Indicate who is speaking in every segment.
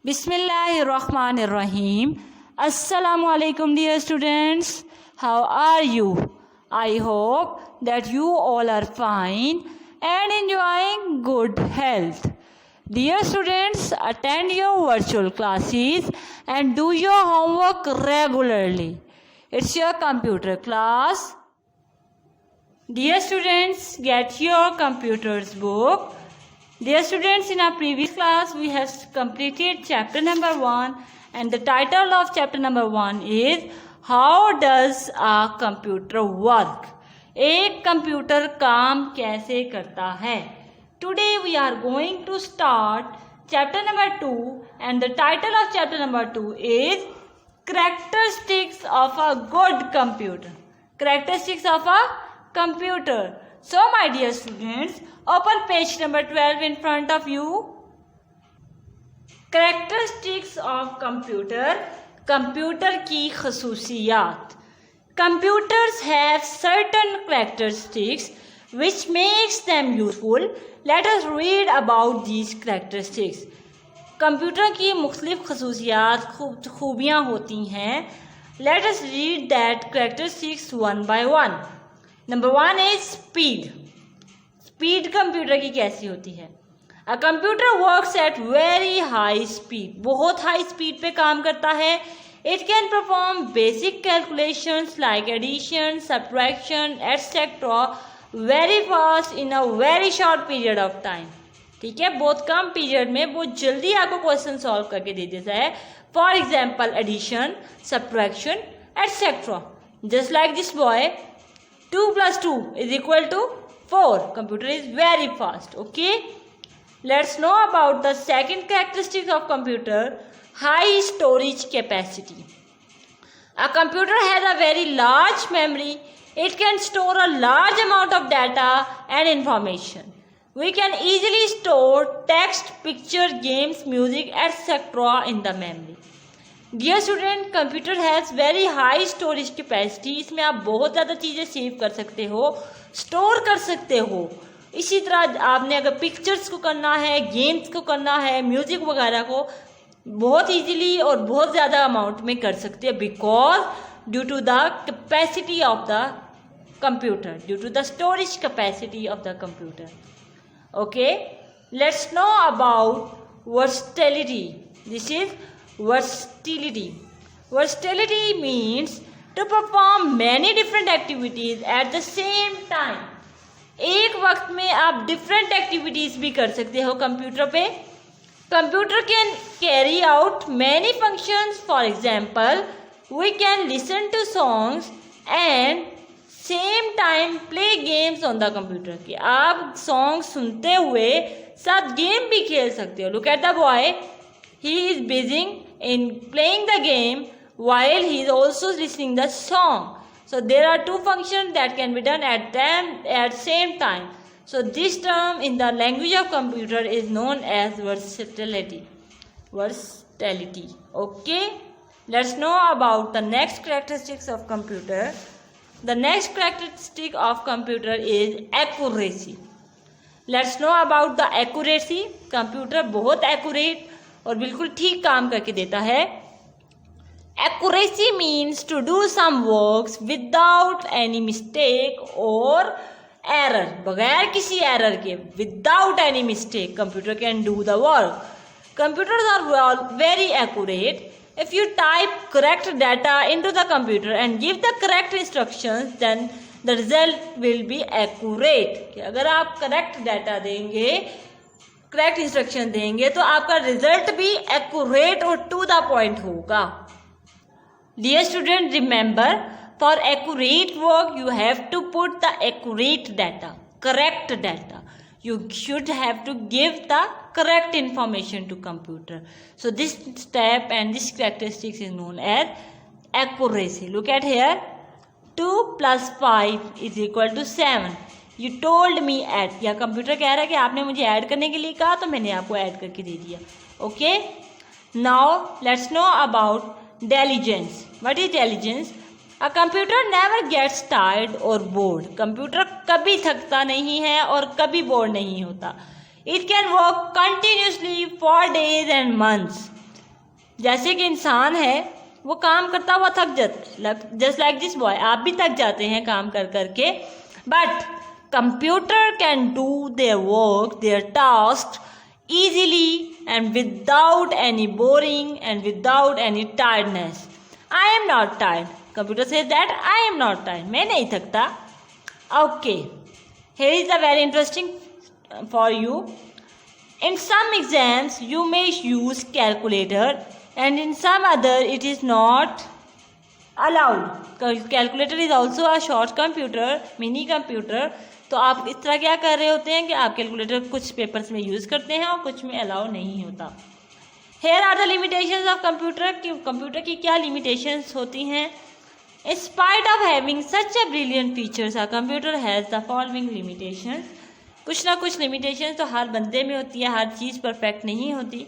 Speaker 1: Bismillahirrahmanirrahim. Assalamu alaikum dear students. How are you? I hope that you all are fine and enjoying good health. Dear students, attend your virtual classes and do your homework regularly. It's your computer class. Dear students, get your computer's book. Dear students, in our previous class we have completed chapter number 1 and the title of chapter number 1 is How does a computer work? एक computer काम कैसे करता है? Today we are going to start chapter number 2 and the title of chapter number 2 is Characteristics of a good computer. Characteristics of a computer. So my dear students, open page number 12 in front of you. Characteristics of computer. Computer की खसूसियात. Computers have certain characteristics which makes them useful. Let us read about these characteristics. Computer की मुख्तलिफ खसूसियात खूबियाँ होती हैं. Let us read that characteristics one by one. Number 1 is speed. Speed computer की कैसी होती है? A computer works at very high speed. बहुत high speed पे काम करता है. It can perform basic calculations like addition, subtraction etcetera very fast in a very short period of time. ठीक है, बहुत कम पीरियड में बहुत जल्दी आपको क्वेश्चन सॉल्व करके दे देता है. For example addition, subtraction etcetera. Just like this boy, 2 + 2 = 4. Computer is very fast. Okay, let's know about the second characteristic of computer, high storage capacity. A computer has a very large memory. It can store a large amount of data and information. We can easily store text, picture, games, music, etc. in the memory. Dear student, computer has very high storage capacity. इसमें आप बहुत ज़्यादा चीज़ें save कर सकते हो, store कर सकते हो. इसी तरह आपने अगर पिक्चर्स को करना है, गेम्स को करना है, म्यूज़िक वगैरह को बहुत इजीली और बहुत ज़्यादा अमाउंट में कर सकते हैं because due to the capacity of the computer, due to the storage capacity of the computer. Okay, let's know about versatility. This is versatility. Versatility means to perform many different activities at the same time. एक वक्त में आप different activities भी कर सकते हो computer पे. Computer can carry out many functions. For example, we can listen to songs and same time play games on the computer. कि आप सॉन्ग सुनते हुए साथ गेम भी खेल सकते हो. Look at the boy, he is busy in playing the game while he is also listening the song. So there are two functions that can be done at same time. So this term in the language of computer is known as versatility. Versatility. Okay, let's know about the next characteristics of computer. The next characteristic of computer is accuracy. Let's know about the accuracy. Computer बहुत accurate और बिल्कुल ठीक काम करके देता है. Accuracy means to do some works without any mistake और error. बगैर किसी एरर के, without any mistake computer can do the work. Computers are very accurate. If you type correct data into the computer and give the correct instructions then the result will be accurate. अगर आप correct data देंगे, correct instruction देंगे तो आपका result भी accurate और to the point होगा. Dear student, remember, for accurate work you have to put the accurate data, correct data. You should have to give the correct information to computer. So this step and this characteristics is known as accuracy. Look at here, 2 + 5 = 7. You told me add. या computer कह रहा है कि आपने मुझे add करने के लिए कहा तो मैंने आपको ऐड करके दे दिया. Okay, now let's know about diligence. What is diligence? A computer never gets tired और बोर्ड. कंप्यूटर कभी थकता नहीं है और कभी बोर्ड नहीं होता. It can work continuously for days and months. जैसे कि इंसान है वो काम करता हुआ थक जाता है, जस्ट लाइक दिस बॉय, आप भी थक जाते हैं काम कर करके, but computer can do their work, there task easily and without any boring and without any tiredness. I am not tired. Computer says that I am not tired. मैं नहीं थकता. Okay. Here is the very interesting for you. In some exams you may use calculator and in some other it is not allowed. Calculator is also a short computer, mini computer. तो आप इस तरह क्या कर रहे होते हैं कि आप कैलकुलेटर कुछ पेपर्स में यूज़ करते हैं और कुछ में अलाउ नहीं होता. Here are the limitations of computer. Computer की क्या लिमिटेशंस होती हैं? In spite of having such a brilliant features a computer has the following limitations. कुछ ना कुछ लिमिटेशंस तो हर बंदे में होती है, हर चीज़ परफेक्ट नहीं होती.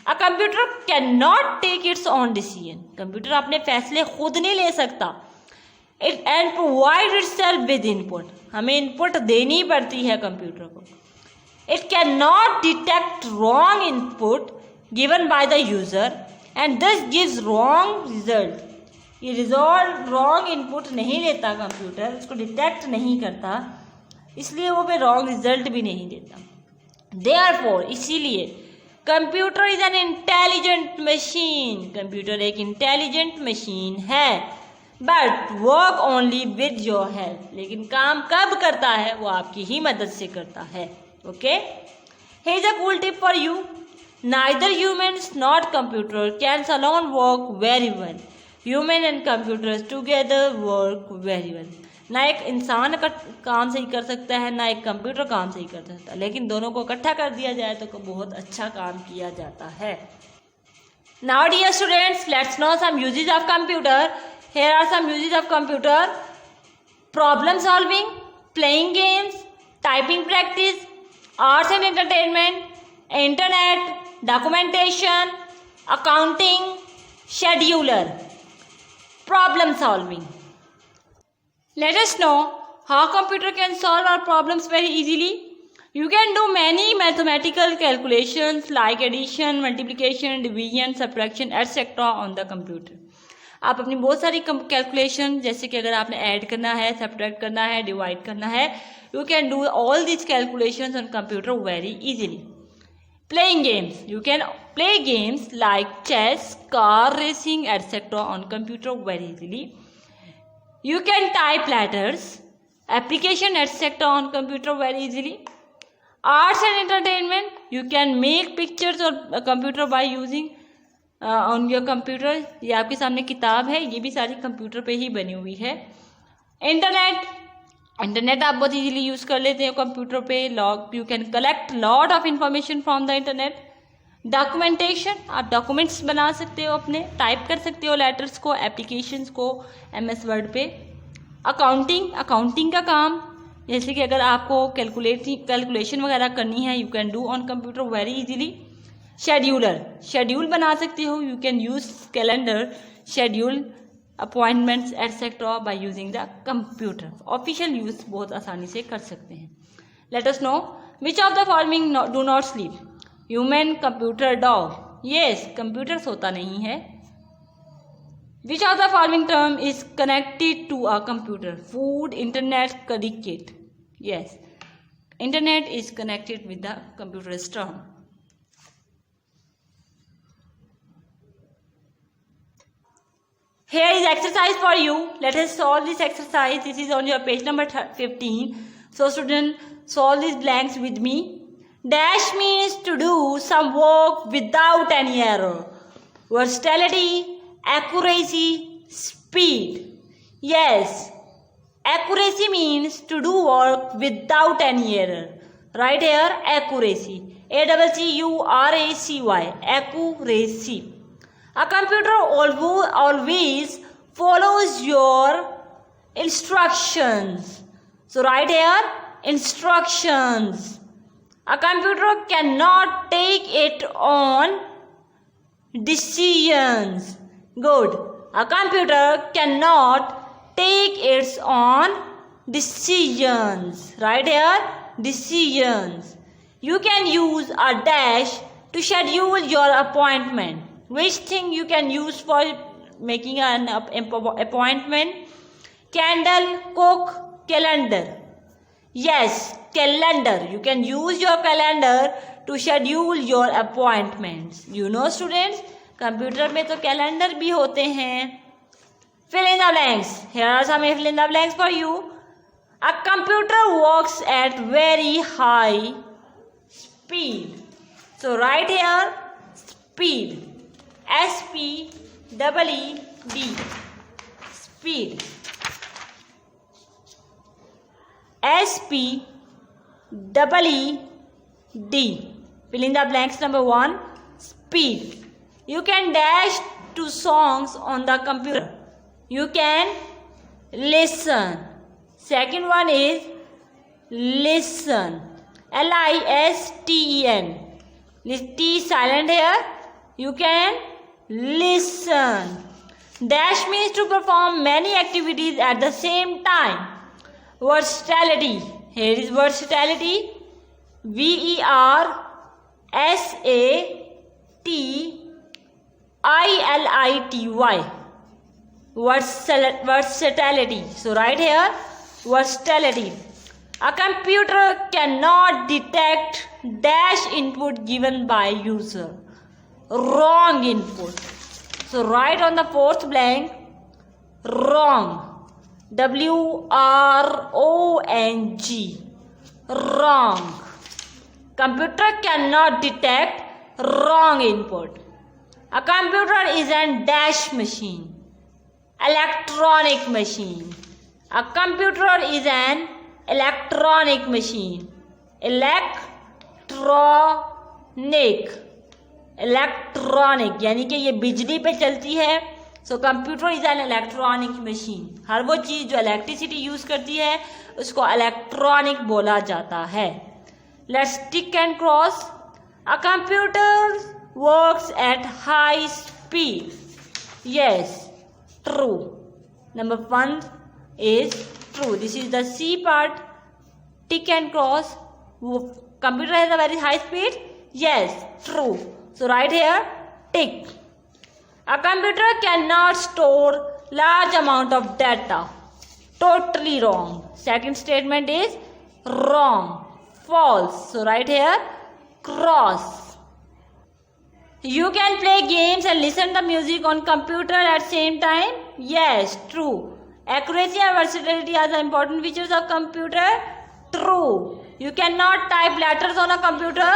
Speaker 1: A computer can not take its own decision. Computer अपने फैसले खुद नहीं ले सकता. It and provide itself with input. हमें इनपुट देनी पड़ती है कंप्यूटर को. It can not detect wrong input given by the user and this gives wrong result. ये रिजॉल्व रॉन्ग इनपुट नहीं लेता कंप्यूटर, उसको डिटेक्ट नहीं करता, इसलिए वो पे रॉन्ग रिजल्ट भी नहीं देता. देयरफॉर इसीलिए computer is an intelligent machine. Computer एक इंटेलिजेंट मशीन है. But work only with your help. लेकिन काम कब करता है? वो आपकी ही मदद से करता है. Okay, here is a cool tip for you. Neither humans not computer can alone work very well. Human and computers together work very well. ना एक इंसान काम सही कर सकता है, ना एक कंप्यूटर काम सही कर सकता है, लेकिन दोनों को इकट्ठा कर दिया जाए तो बहुत अच्छा काम किया जाता है. Now dear students, let's know some uses of computer. Here are some uses of computer: problem solving, playing games, typing practice, arts and entertainment, internet, documentation, accounting, scheduler. Problem solving. Let us know how computer can solve our problems very easily. You can do many mathematical calculations like addition, multiplication, division, subtraction, etc. on the computer. आप अपनी बहुत सारी calculation, जैसे कि अगर आपने add करना है, सब्ट्रैक्ट करना है, डिवाइड करना है, you can do all this calculations on computer very easily. Playing games. You can play games like chess, car racing etcetera on computer very easily. You can type letters, application etcetera on computer very easily. Arts and entertainment. You can make pictures on computer by using on your computer. ये आपके सामने किताब है, ये भी सारी computer पे ही बनी हुई है. इंटरनेट आप बहुत इजीली यूज़ कर लेते हैं कंप्यूटर पे. Log you can collect lot of information from the internet. Documentation. आप डॉक्यूमेंट्स बना सकते हो, अपने टाइप कर सकते हो लेटर्स को, एप्लीकेशंस को MS वर्ड पे. अकाउंटिंग का काम, जैसे कि अगर आपको कैलकुलेशन वगैरह करनी है, you can do on computer very easily. Schedule बना सकते हो. You can use calendar, schedule, appointments etcetera by using the computer. Official use बहुत आसानी से कर सकते हैं. Let us know which of the following do not sleep. Human, computer, dog. Yes, computer सोता नहीं है. Which of the following term is connected to a computer. Food, internet, cricket. Yes, internet is connected with the computer term. Here is exercise for you. Let us solve this exercise. This is on your page number 15. So student, solve these blanks with me. Dash means to do some work without any error. Versatility, accuracy, speed. Yes, accuracy means to do work without any error. Right here, accuracy. ACCURACY. Accuracy. A computer always follows your instructions. So write here, instructions. A computer cannot take its own decisions. Good. A computer cannot take its own decisions. Write here, decisions. You can use a dash to schedule your appointment. Which thing you can use for making an appointment? Candle, cook, calendar. Yes, calendar. You can use your calendar to schedule your appointments. You know students, computer में तो calendar भी होते हैं. Fill in the blanks. Here are some fill in the blanks for you. A computer works at very high speed. So write here speed. S-P-E-E-D. Speed. S-P-E-E-D. Fill in the blanks. Number 1. Speed. You can dash to songs on the computer. You can listen. Second one is listen. L-I-S-T-E-N. T silent here. You can listen. Dash means to perform many activities at the same time. Versatility. Here is versatility. V-E-R-S-A-T-I-L-I-T-Y. Versatility. So right here, versatility. A computer cannot detect dash input given by user. Wrong input. So write on the fourth blank, wrong. W-R-O-N-G. Wrong. Computer cannot detect wrong input. A computer is a dash machine. Electronic machine. A computer is an electronic machine. Electronic यानी कि ये बिजली पे चलती है. So computer is an electronic machine. हर वो चीज़ जो इलेक्ट्रिसिटी यूज करती है उसको इलेक्ट्रॉनिक बोला जाता है. Let's tick and cross. A computer works at high speed. Yes, true. Number 1 is true. This is the C part. Tick and cross. Computer has a very high speed. Yes, true. So right here, tick. A computer cannot store large amount of data. Totally wrong. Second statement is wrong. False. So right here, cross. You can play games and listen to music on computer at same time. Yes, true. Accuracy and versatility are the important features of computer. True. You cannot type letters on a computer.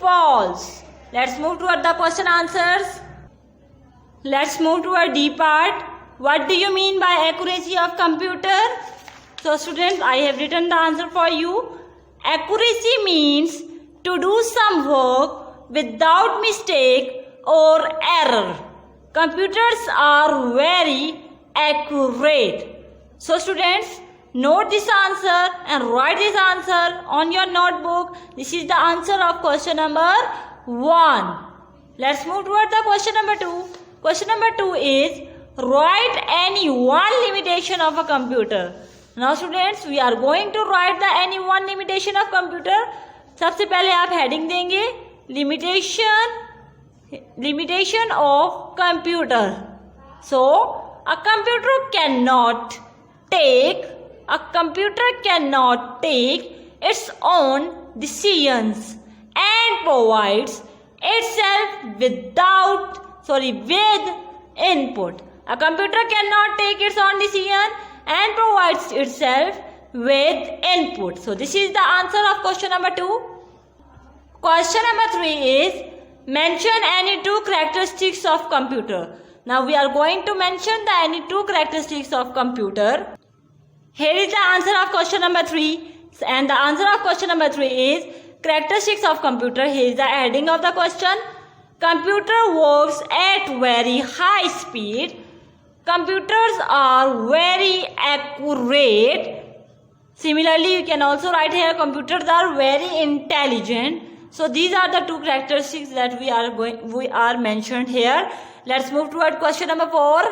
Speaker 1: False. Let's move toward the question answers. Let's move toward D part. What do you mean by accuracy of computer? So students, I have written the answer for you. Accuracy means to do some work without mistake or error. Computers are very accurate. So students, note this answer and write this answer on your notebook. This is the answer of question number 1. Let's move toward the question number 2. Question number 2 is write any one limitation of a computer. Now students, we are going to write the any one limitation of computer. सबसे पहले आप heading देंगे limitation of computer. So a computer cannot take its own decisions and provides itself with input. A computer cannot take its own decision and provides itself with input. So this is the answer of question number 2. Question number 3 is mention any 2 characteristics of computer. Now we are going to mention the any 2 characteristics of computer. Here is the answer of question number 3, and the answer of question number 3 is characteristics of computer. Here is the heading of the question. Computer works at very high speed. Computers are very accurate. Similarly, you can also write here computers are very intelligent. So these are the 2 characteristics that we are mentioned here. Let's move toward question number 4.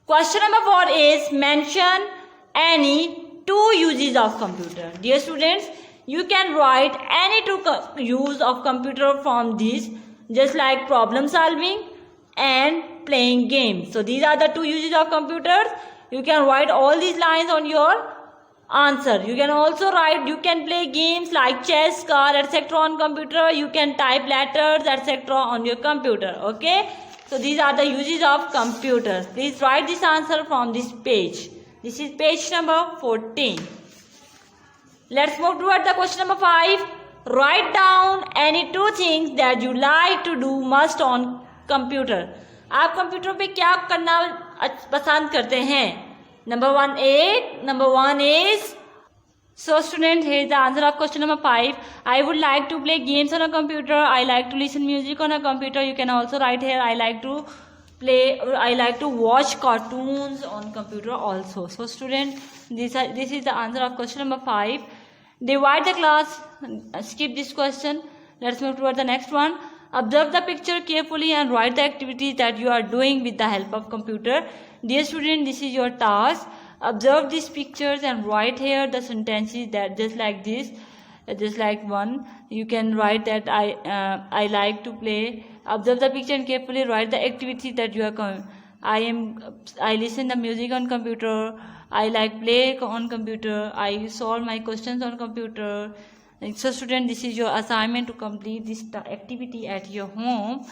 Speaker 1: Question number 4 is mention any 2 uses of computer. Dear students, you can write any 2 use of computer from these, just like problem solving, and playing games. So these are the two uses of computers. You can write all these lines on your answer. You can also write, you can play games like chess, car, etc. on computer. You can type letters, etc. on your computer. Okay. So these are the uses of computers. Please write this answer from this page. This is page number 14. Let's move toward the question number 5. Write down any 2 things that you like to do most on computer. आप computer पे क्या करना पसंद करते हैं? Number 1 is so student, here is the answer of question number 5. I would like to play games on a computer. I like to listen music on a computer. You can also write here, I like to watch cartoons on computer also. So student, this is the answer of question number 5. Divide the class. Skip this question. Let's move toward the next one. Observe the picture carefully and write the activities that you are doing with the help of computer. Dear student, this is your task. Observe these pictures and write here the sentences that just like this, just like one. You can write that I like to play. Observe the picture and carefully write the activity that you are. I listen the music on computer. I like play on computer. I solve my questions on computer. So student, this is your assignment to complete this activity at your home.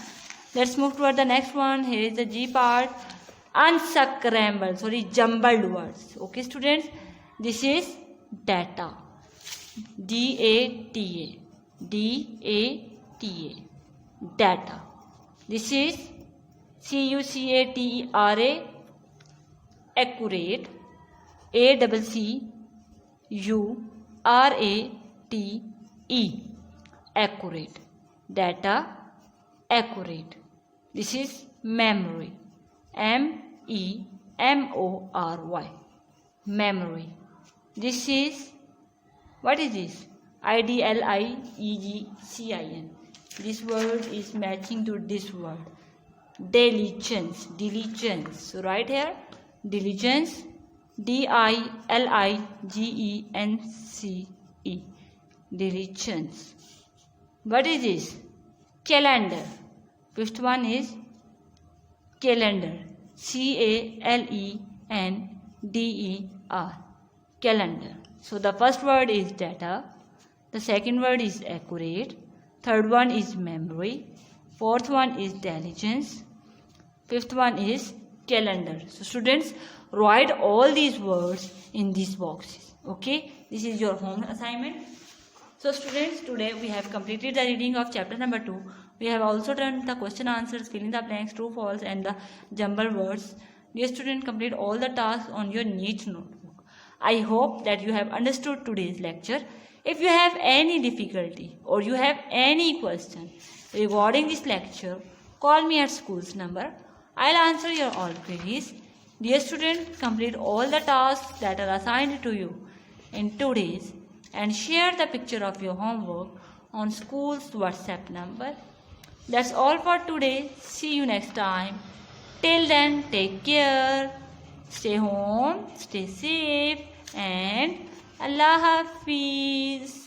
Speaker 1: Let's move toward the next one. Here is the G part. Unscramble, jumbled words. Okay students, this is data. D-A-T-A. Data. This is C-U-C-A-T-E-R-A. Accurate. A-C-C-U-R-A-T-E. Accurate. Data. Accurate. This is memory. M-E-M-O-R-Y. Memory. This is, what is this? I-D-L-I-E-G-C-I-N. This word is matching to this word. Diligence. So right here, diligence. D-I-L-I-G-E-N-C-E. Diligence. What is this? Calendar. First one is calendar. C-A-L-E-N-D-E-R. Calendar. So the first word is data. The second word is accurate. Third one is memory. Fourth one is diligence. Fifth one is calendar. So students, write all these words in these boxes. Okay. This is your home assignment. So students, today we have completed the reading of chapter number 2. We have also done the question answers, filling the blanks, true, false, and the jumbled words. Dear student, complete all the tasks on your neat notebook. I hope that you have understood today's lecture. If you have any difficulty or you have any question regarding this lecture, call me at school's number. I'll answer your all queries. Dear student, complete all the tasks that are assigned to you in today's and share the picture of your homework on school's WhatsApp number. That's all for today. See you next time. Till then, take care. Stay home, stay safe, and Allah Hafiz.